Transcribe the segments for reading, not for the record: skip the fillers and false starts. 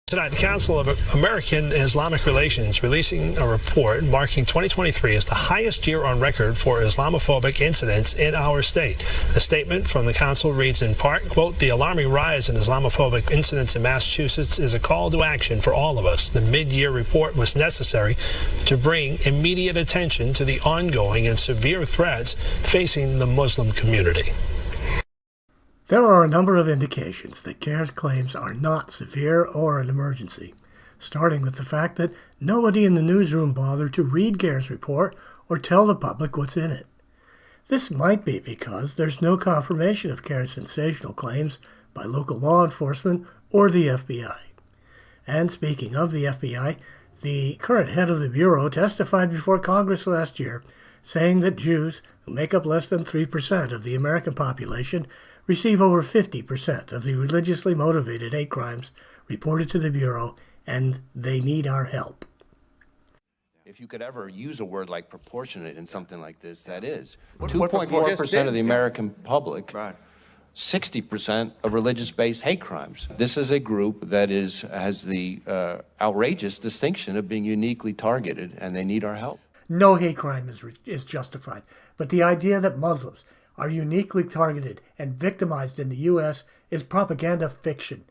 Tonight, the Council of American Islamic Relations releasing a report marking 2023 as the highest year on record for Islamophobic incidents in our state. A statement from the council reads in part, quote, "The alarming rise in Islamophobic incidents in Massachusetts is a call to action for all of us. The mid-year report was necessary to bring immediate attention to the ongoing and severe threats facing the Muslim community." There are a number of indications that CAIR's claims are not severe or an emergency, starting with the fact that nobody in the newsroom bothered to read CAIR's report or tell the public what's in it. This might be because there's no confirmation of CAIR's sensational claims by local law enforcement or the FBI. And speaking of the FBI, the current head of the Bureau testified before Congress last year, saying that Jews, who make up less than 3% of the American population, receive over 50% of the religiously motivated hate crimes reported to the Bureau, and they need our help. If you could ever use a word like proportionate in something like this, that is. 2.4% of the American public, 60% of religious-based hate crimes. This is a group that has the outrageous distinction of being uniquely targeted, and they need our help. No hate crime is justified, but the idea that Muslims are uniquely targeted and victimized in the U.S. is propaganda fiction.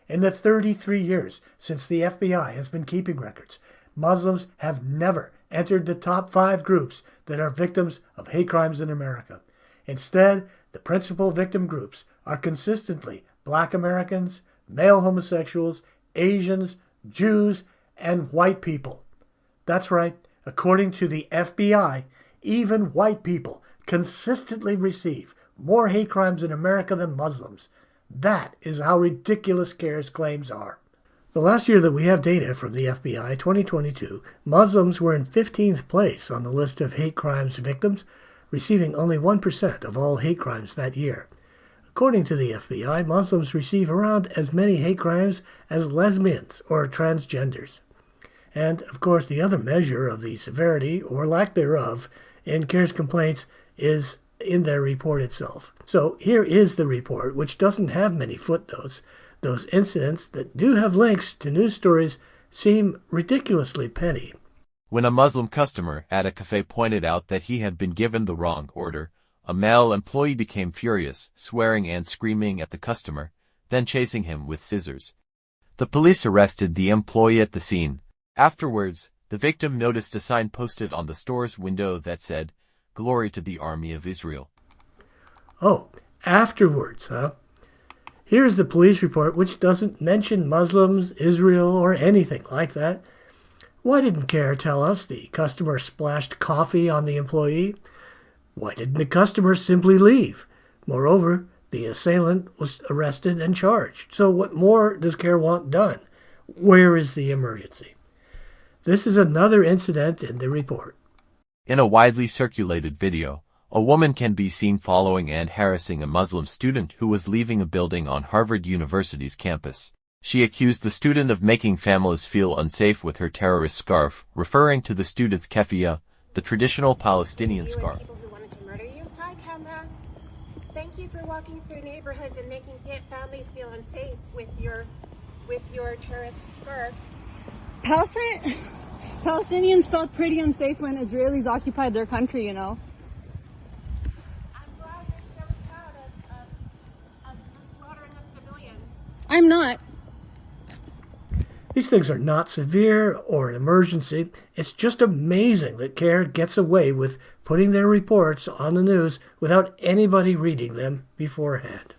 In the 33 years since the FBI has been keeping records, Muslims have never entered the top 5 groups that are victims of hate crimes in America. Instead, the principal victim groups are consistently Black Americans, male homosexuals, Asians, Jews, and white people. That's right, according to the FBI, even white people consistently receive more hate crimes in America than Muslims. That is how ridiculous CAIR's claims are. The last year that we have data from the FBI, 2022, Muslims were in 15th place on the list of hate crimes victims, receiving only 1% of all hate crimes that year. According to the FBI, Muslims receive around as many hate crimes as lesbians or transgenders. And, of course, the other measure of the severity, or lack thereof, in CAIR's complaints is in their report itself. So here is the report, which doesn't have many footnotes. Those incidents that do have links to news stories seem ridiculously petty. When a Muslim customer at a cafe pointed out that he had been given the wrong order, a male employee became furious, swearing and screaming at the customer, then chasing him with scissors. The police arrested the employee at the scene. Afterwards, the victim noticed a sign posted on the store's window that said, "Glory to the Army of Israel." Oh, afterwards, huh? Here's the police report, which doesn't mention Muslims, Israel, or anything like that. Why didn't CAIR tell us the customer splashed coffee on the employee? Why didn't the customer simply leave? Moreover, the assailant was arrested and charged. So what more does CAIR want done? Where is the emergency? This is another incident in the report. In a widely circulated video, a woman can be seen following and harassing a Muslim student who was leaving a building on Harvard University's campus. She accused the student of making families feel unsafe with her terrorist scarf, referring to the student's keffiyeh, the traditional Palestinian scarf. People who wanted to murder you. Hi, camera. Thank you for walking through neighborhoods and making families feel unsafe with your terrorist scarf. Palestinians felt pretty unsafe when Israelis occupied their country, you know. I'm glad you're so proud of the slaughtering of civilians. I'm not. These things are not severe or an emergency. It's just amazing that CAIR gets away with putting their reports on the news without anybody reading them beforehand.